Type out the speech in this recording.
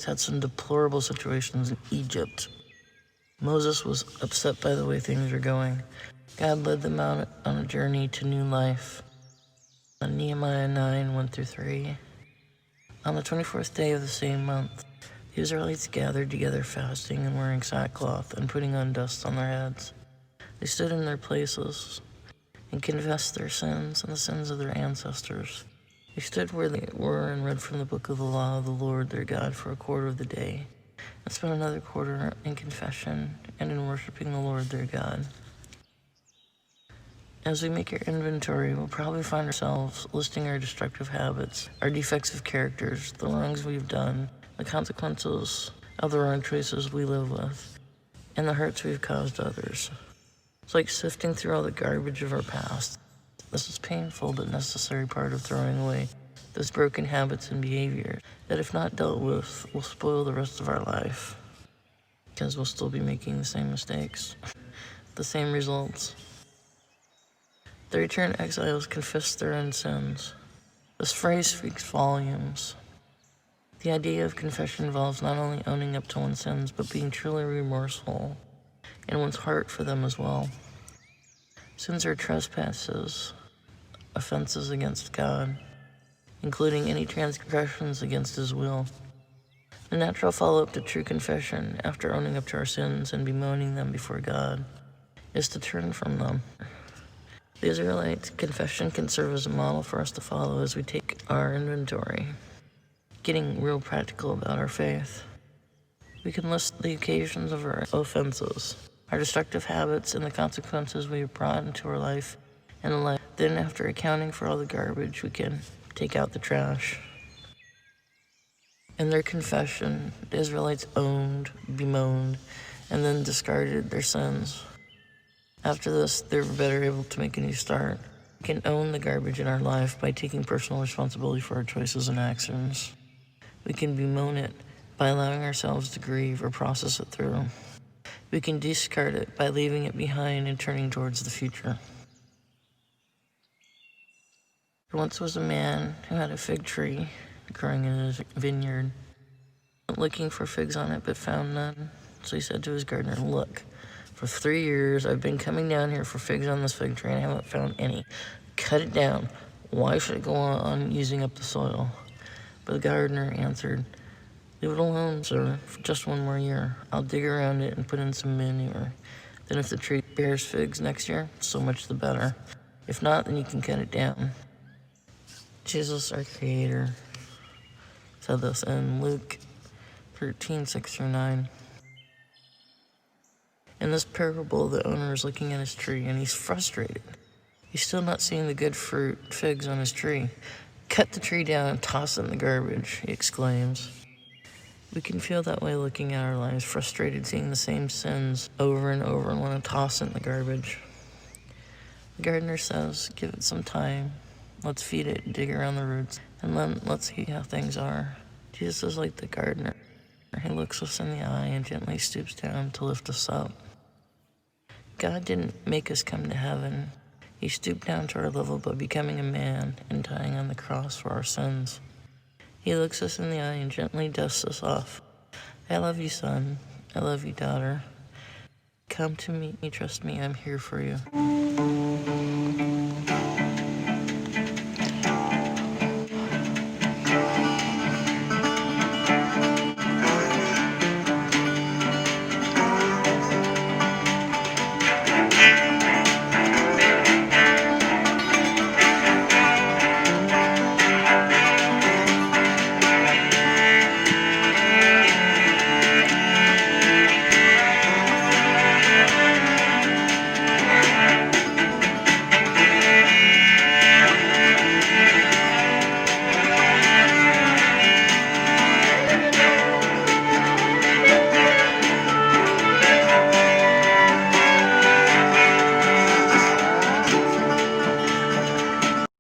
Israelites had some deplorable situations in Egypt. Moses was upset by the way things were going. God led them out on a journey to new life. On Nehemiah 9, 1-3. On the 24th day of the same month, the Israelites gathered together fasting and wearing sackcloth and putting on dust on their heads. They stood in their places and confessed their sins and the sins of their ancestors. They stood where they were and read from the book of the law of the Lord their God for a quarter of the day, and spent another quarter in confession and in worshiping the Lord their God. As we make our inventory, we'll probably find ourselves listing our destructive habits, our defects of characters, the wrongs we've done, the consequences of the wrong choices we live with, and the hurts we've caused others. It's like sifting through all the garbage of our past. This is painful but necessary part of throwing away those broken habits and behaviors that, if not dealt with, will spoil the rest of our life, because we'll still be making the same mistakes, the same results. The returned exiles confessed their own sins. This phrase speaks volumes. The idea of confession involves not only owning up to one's sins, but being truly remorseful in one's heart for them as well. Sins are trespasses, offenses against God, including any transgressions against His will. The natural follow-up to true confession, after owning up to our sins and bemoaning them before God, is to turn from them. The Israelite confession can serve as a model for us to follow as we take our inventory, getting real practical about our faith. We can list the occasions of our offenses, our destructive habits, and the consequences we have brought into our life and the life. Then, after accounting for all the garbage, we can take out the trash. In their confession, the Israelites owned, bemoaned, and then discarded their sins. After this, they were better able to make a new start. We can own the garbage in our life by taking personal responsibility for our choices and actions. We can bemoan it by allowing ourselves to grieve or process it through. We can discard it by leaving it behind and turning towards the future. There once was a man who had a fig tree growing in his vineyard, looking for figs on it but found none. So he said to his gardener, "Look, for 3 years I've been coming down here for figs on this fig tree and I haven't found any. Cut it down. Why should it go on using up the soil?" But the gardener answered, "Leave it alone, sir, for just 1 more year. I'll dig around it and put in some manure. Then if the tree bears figs next year, so much the better. If not, then you can cut it down." Jesus, our Creator, said this in Luke 13, 6-9. In this parable, the owner is looking at his tree and he's frustrated. He's still not seeing the good fruit, figs on his tree. "Cut the tree down and toss it in the garbage," he exclaims. We can feel that way looking at our lives, frustrated seeing the same sins over and over and want to toss it in the garbage. The gardener says, "Give it some time. Let's feed it, dig around the roots, and then let's see how things are." Jesus is like the gardener. He looks us in the eye and gently stoops down to lift us up. God didn't make us come to heaven. He stooped down to our level by becoming a man and dying on the cross for our sins. He looks us in the eye and gently dusts us off. "I love you, son. I love you, daughter. Come to me. Trust me. I'm here for you."